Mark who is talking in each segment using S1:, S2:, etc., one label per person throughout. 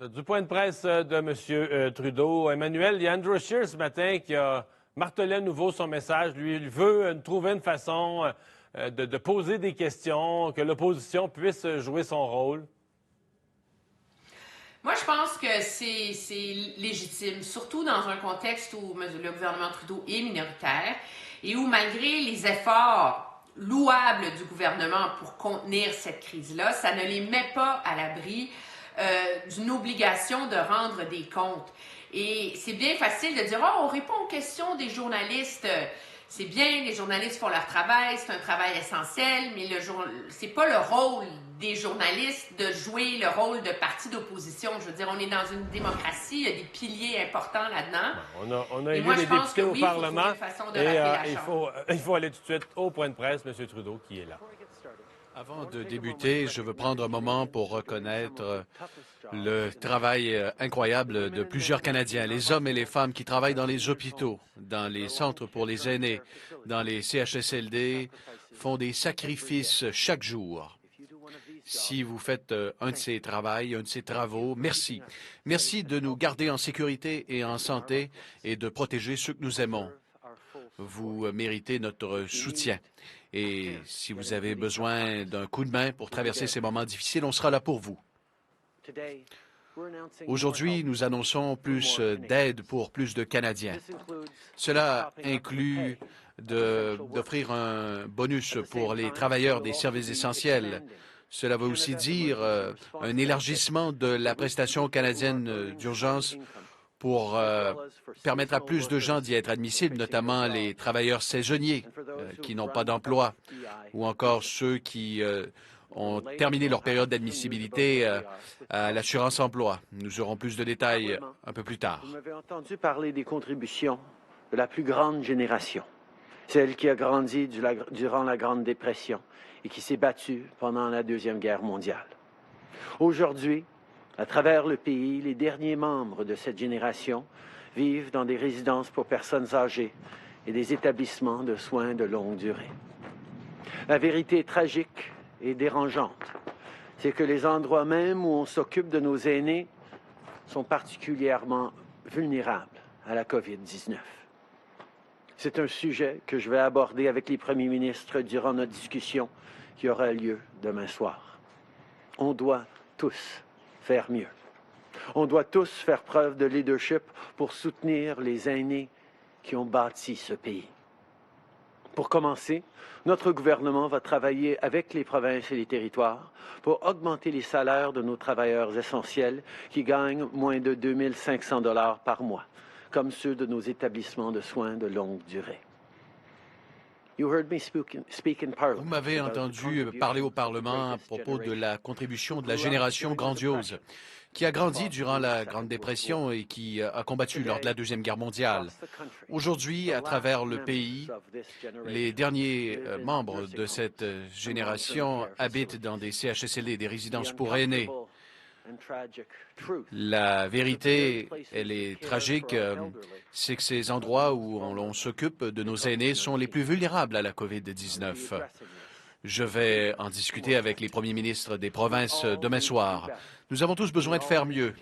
S1: Du point de presse de M. Trudeau, Emmanuel, il y a Andrew Scheer ce matin qui a martelé à nouveau son message. Lui, il veut trouver une façon de poser des questions, que l'opposition puisse jouer son rôle.
S2: Moi, je pense que c'est légitime, surtout dans un contexte où le gouvernement Trudeau est minoritaire et où, malgré les efforts louables du gouvernement pour contenir cette crise-là, ça ne les met pas à l'abri d'une obligation de rendre des comptes. Et c'est bien facile de dire « Oh, on répond aux questions des journalistes ». C'est bien, les journalistes font leur travail, c'est un travail essentiel, mais c'est pas le rôle des journalistes de jouer le rôle de parti d'opposition. Je veux dire, on est dans une démocratie, il y a des piliers importants là-dedans.
S1: On a
S2: Et
S1: élu
S2: moi,
S1: les
S2: je pense
S1: députés
S2: que
S1: au
S2: oui, il faut
S1: Parlement
S2: trouver une façon de
S1: et
S2: rappeler la Chambre.
S1: il faut aller tout de suite au point de presse, M. Trudeau qui est là.
S3: Avant de débuter, je veux prendre un moment pour reconnaître le travail incroyable de plusieurs Canadiens, les hommes et les femmes qui travaillent dans les hôpitaux, dans les centres pour les aînés, dans les CHSLD, font des sacrifices chaque jour. Si vous faites un de ces travaux, merci. Merci de nous garder en sécurité et en santé et de protéger ceux que nous aimons. Vous méritez notre soutien. Et si vous avez besoin d'un coup de main pour traverser ces moments difficiles, on sera là pour vous. Aujourd'hui, nous annonçons plus d'aide pour plus de Canadiens. Cela inclut d'offrir un bonus pour les travailleurs des services essentiels. Cela veut aussi dire un élargissement de la prestation canadienne d'urgence pour permettre à plus de gens d'y être admissibles, notamment les travailleurs saisonniers qui n'ont pas d'emploi ou encore ceux qui ont terminé leur période d'admissibilité à l'assurance-emploi. Nous aurons plus de détails un peu plus tard.
S4: Vous m'avez entendu parler des contributions de la plus grande génération, celle qui a grandi durant la Grande Dépression et qui s'est battue pendant la Deuxième Guerre mondiale. Aujourd'hui, à travers le pays, les derniers membres de cette génération vivent dans des résidences pour personnes âgées et des établissements de soins de longue durée. La vérité tragique et dérangeante, c'est que les endroits même où on s'occupe de nos aînés sont particulièrement vulnérables à la COVID-19. C'est un sujet que je vais aborder avec les premiers ministres durant notre discussion qui aura lieu demain soir. On doit tous faire mieux. On doit tous faire preuve de leadership pour soutenir les aînés qui ont bâti ce pays. Pour commencer, notre gouvernement va travailler avec les provinces et les territoires pour augmenter les salaires de nos travailleurs essentiels qui gagnent moins de 2 500 $ par mois, comme ceux de nos établissements de soins de longue durée.
S3: Vous m'avez entendu parler au Parlement à propos de la contribution de la génération grandiose qui a grandi durant la Grande Dépression et qui a combattu lors de la Deuxième Guerre mondiale. Aujourd'hui, à travers le pays, les derniers membres de cette génération habitent dans des CHSLD, des résidences pour aînés. La vérité, elle est tragique, c'est que ces endroits où on s'occupe de nos aînés sont les plus vulnérables à la COVID-19. Je vais en discuter avec les premiers ministres des provinces demain soir. Nous avons tous besoin de faire mieux.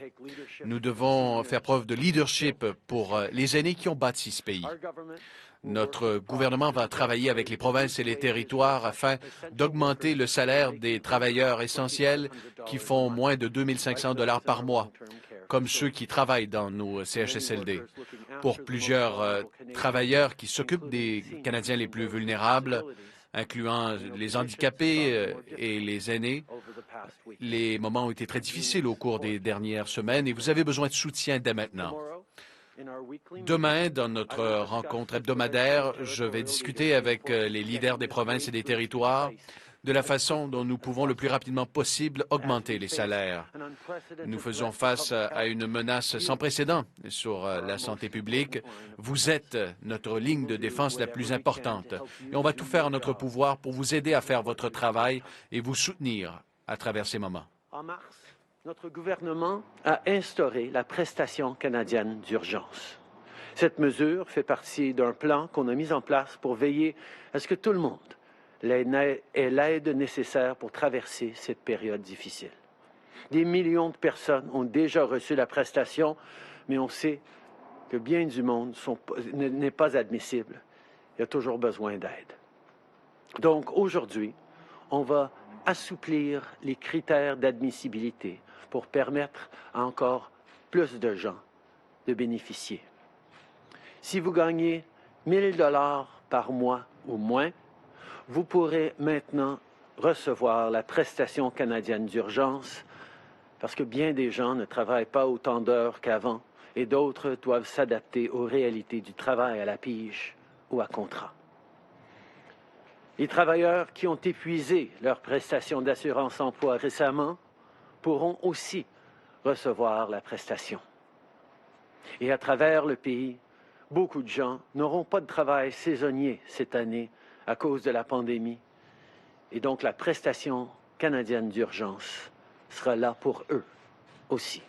S3: Nous devons faire preuve de leadership pour les aînés qui ont bâti ce pays. Notre gouvernement va travailler avec les provinces et les territoires afin d'augmenter le salaire des travailleurs essentiels qui font moins de 2 500 $ par mois, comme ceux qui travaillent dans nos CHSLD. Pour plusieurs travailleurs qui s'occupent des Canadiens les plus vulnérables, incluant les handicapés et les aînés, les moments ont été très difficiles au cours des dernières semaines et vous avez besoin de soutien dès maintenant. Demain, dans notre rencontre hebdomadaire, je vais discuter avec les leaders des provinces et des territoires de la façon dont nous pouvons le plus rapidement possible augmenter les salaires. Nous faisons face à une menace sans précédent sur la santé publique. Vous êtes notre ligne de défense la plus importante et on va tout faire en notre pouvoir pour vous aider à faire votre travail et vous soutenir à travers ces moments.
S4: En mars, notre gouvernement a instauré la prestation canadienne d'urgence. Cette mesure fait partie d'un plan qu'on a mis en place pour veiller à ce que tout le monde ait l'aide nécessaire pour traverser cette période difficile. Des millions de personnes ont déjà reçu la prestation, mais on sait que bien du monde n'est pas admissible. Il y a toujours besoin d'aide. Donc aujourd'hui, on va assouplir les critères d'admissibilité pour permettre à encore plus de gens de bénéficier. Si vous gagnez 1 000 $ par mois ou moins, vous pourrez maintenant recevoir la prestation canadienne d'urgence parce que bien des gens ne travaillent pas autant d'heures qu'avant et d'autres doivent s'adapter aux réalités du travail à la pige ou à contrat. Les travailleurs qui ont épuisé leur prestation d'assurance-emploi récemment pourront aussi recevoir la prestation. Et à travers le pays, beaucoup de gens n'auront pas de travail saisonnier cette année à cause de la pandémie. Et donc, la prestation canadienne d'urgence sera là pour eux aussi.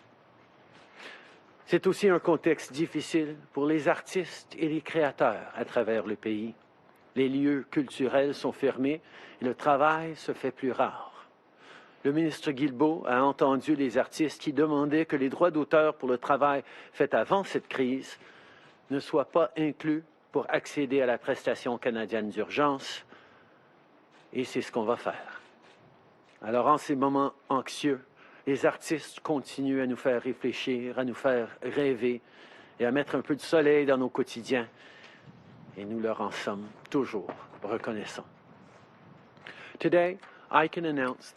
S4: C'est aussi un contexte difficile pour les artistes et les créateurs à travers le pays. Les lieux culturels sont fermés et le travail se fait plus rare. Le ministre Guilbeault a entendu les artistes qui demandaient que les droits d'auteur pour le travail fait avant cette crise ne soient pas inclus pour accéder à la prestation canadienne d'urgence. Et c'est ce qu'on va faire. Alors, en ces moments anxieux, les artistes continuent à nous faire réfléchir, à nous faire rêver et à mettre un peu de soleil dans nos quotidiens. Et nous leur en sommes toujours reconnaissants.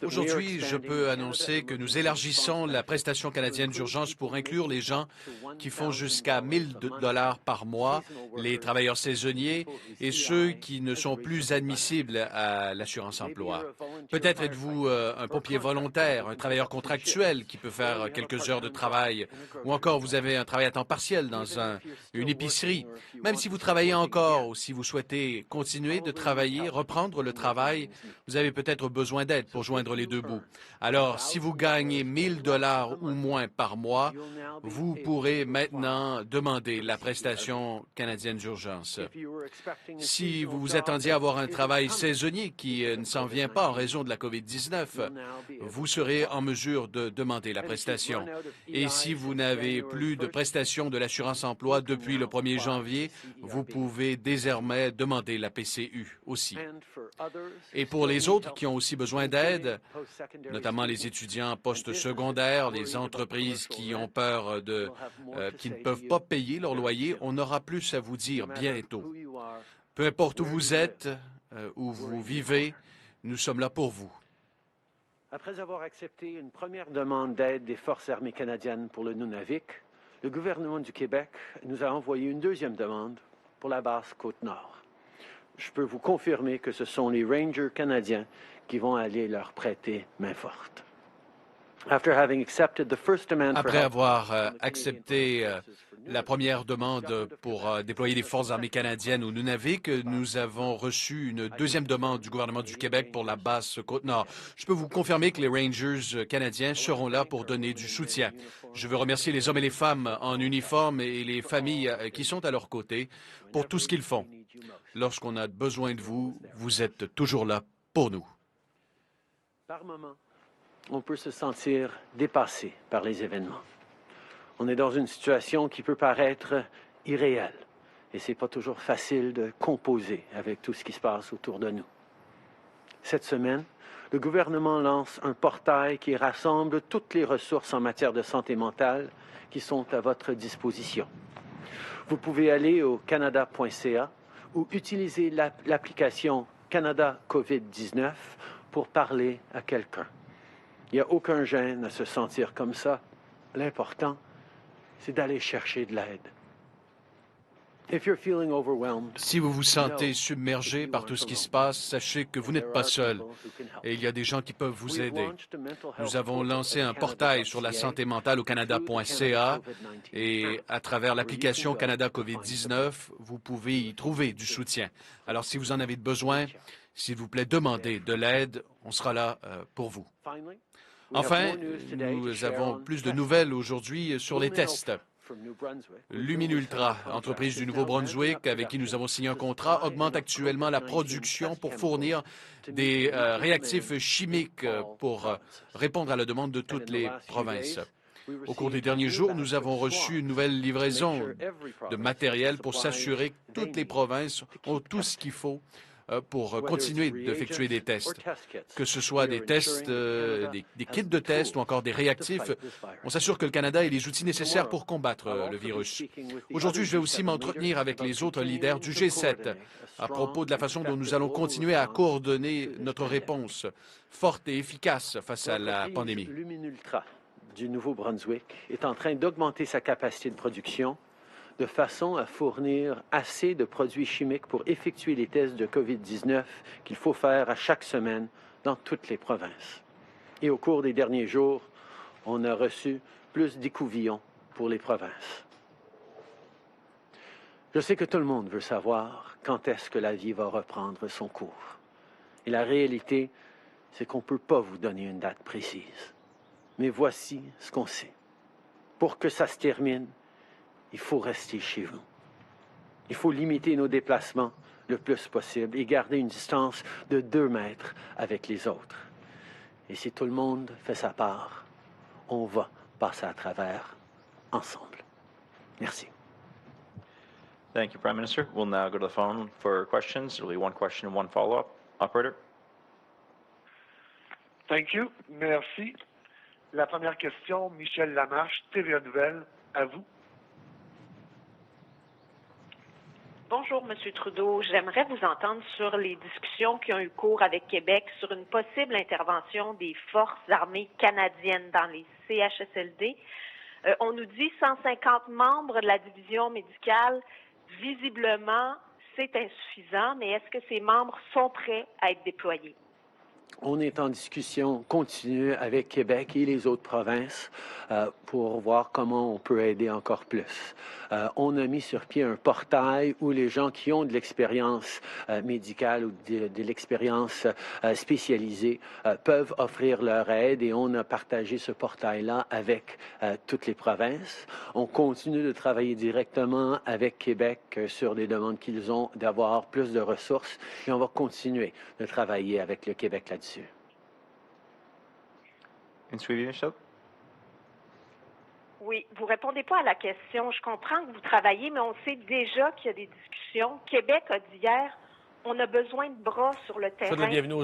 S3: Aujourd'hui, je peux annoncer que nous élargissons la prestation canadienne d'urgence pour inclure les gens qui font jusqu'à 1 000 $ par mois, les travailleurs saisonniers et ceux qui ne sont plus admissibles à l'assurance-emploi. Peut-être êtes-vous un pompier volontaire, un travailleur contractuel qui peut faire quelques heures de travail, ou encore vous avez un travail à temps partiel dans une épicerie. Même si vous travaillez encore ou si vous souhaitez continuer de travailler, reprendre le travail, vous avez peut-être besoin d'aide pour joindre les deux bouts. Alors, si vous gagnez 1 000 $ ou moins par mois, vous pourrez maintenant demander la prestation canadienne d'urgence. Si vous vous attendiez à avoir un travail saisonnier qui ne s'en vient pas en raison de la COVID-19, vous serez en mesure de demander la prestation. Et si vous n'avez plus de prestation de l'assurance-emploi depuis le 1er janvier, vous pouvez désormais demander la PCU aussi. Et pour les autres qui ont aussi besoin d'aide, notamment les étudiants post-secondaires, les entreprises qui ont peur qui ne peuvent pas payer leur loyer, on aura plus à vous dire bientôt. Peu importe où vous êtes, où vous vivez, nous sommes là pour vous.
S4: Après avoir accepté une première demande d'aide des Forces armées canadiennes pour le Nunavik, le gouvernement du Québec nous a envoyé une deuxième demande pour la basse Côte-Nord. Je peux vous confirmer que ce sont les Rangers canadiens qui vont aller leur prêter main forte. Après
S3: avoir accepté la première demande pour déployer les Forces armées canadiennes au Nunavik, nous avons reçu une deuxième demande du gouvernement du Québec pour la basse Côte-Nord. Je peux vous confirmer que les Rangers canadiens seront là pour donner du soutien. Je veux remercier les hommes et les femmes en uniforme et les familles qui sont à leur côté pour tout ce qu'ils font. Lorsqu'on a besoin de vous, vous êtes toujours là pour nous.
S4: Par moment, on peut se sentir dépassé par les événements. On est dans une situation qui peut paraître irréelle et c'est pas toujours facile de composer avec tout ce qui se passe autour de nous. Cette semaine, le gouvernement lance un portail qui rassemble toutes les ressources en matière de santé mentale qui sont à votre disposition. Vous pouvez aller au canada.ca ou utiliser l'application Canada COVID-19 pour parler à quelqu'un. Il n'y a aucun gêne à se sentir comme ça. L'important, c'est d'aller chercher de l'aide.
S3: Si vous vous sentez submergé par tout ce qui se passe, sachez que vous n'êtes pas seul et il y a des gens qui peuvent vous aider. Nous avons lancé un portail sur la santé mentale au canada.ca et à travers l'application Canada COVID-19, vous pouvez y trouver du soutien. Alors, si vous en avez besoin, s'il vous plaît, demandez de l'aide. On sera là pour vous. Enfin, nous avons plus de nouvelles aujourd'hui sur les tests. Luminultra, entreprise du Nouveau-Brunswick avec qui nous avons signé un contrat, augmente actuellement la production pour fournir des réactifs chimiques pour répondre à la demande de toutes les provinces. Au cours des derniers jours, nous avons reçu une nouvelle livraison de matériel pour s'assurer que toutes les provinces ont tout ce qu'il faut pour continuer d'effectuer des tests. Que ce soit des tests, des kits de tests ou encore des réactifs, on s'assure que le Canada ait les outils nécessaires pour combattre le virus. Aujourd'hui, je vais aussi m'entretenir avec les autres leaders du G7 à propos de la façon dont nous allons continuer à coordonner notre réponse forte et efficace face à la pandémie.
S4: Luminultra du Nouveau-Brunswick est en train d'augmenter sa capacité de production de façon à fournir assez de produits chimiques pour effectuer les tests de COVID-19 qu'il faut faire à chaque semaine dans toutes les provinces. Et au cours des derniers jours, on a reçu plus d'écouvillons pour les provinces. Je sais que tout le monde veut savoir quand est-ce que la vie va reprendre son cours. Et la réalité, c'est qu'on ne peut pas vous donner une date précise. Mais voici ce qu'on sait. Pour que ça se termine, il faut rester chez vous. Il faut limiter nos déplacements le plus possible et garder une distance de 2 mètres avec les autres. Et si tout le monde fait sa part, on va passer à travers ensemble. Merci.
S5: Thank you, Prime Minister. We'll now go to the phone for questions. There will be one question and one follow-up. Operator.
S6: Thank you. Merci. La première question, Michel Lamarche, TVA Nouvelle, à vous.
S7: Bonjour, M. Trudeau. J'aimerais vous entendre sur les discussions qui ont eu cours avec Québec sur une possible intervention des forces armées canadiennes dans les CHSLD. On nous dit 150 membres de la division médicale. Visiblement, c'est insuffisant, mais est-ce que ces membres sont prêts à être déployés?
S4: On est en discussion continue avec Québec et les autres provinces pour voir comment on peut aider encore plus. On a mis sur pied un portail où les gens qui ont de l'expérience médicale ou de l'expérience spécialisée peuvent offrir leur aide et on a partagé ce portail-là avec toutes les provinces. On continue de travailler directement avec Québec sur des demandes qu'ils ont d'avoir plus de ressources et on va continuer de travailler avec le Québec là-dessus.
S5: In Sweden, Michel?
S7: Oui, vous ne répondez pas à la question. Je comprends que vous travaillez, mais on sait déjà qu'il y a des discussions. Québec a dit hier, on a besoin de bras sur le terrain.
S1: Bienvenue aux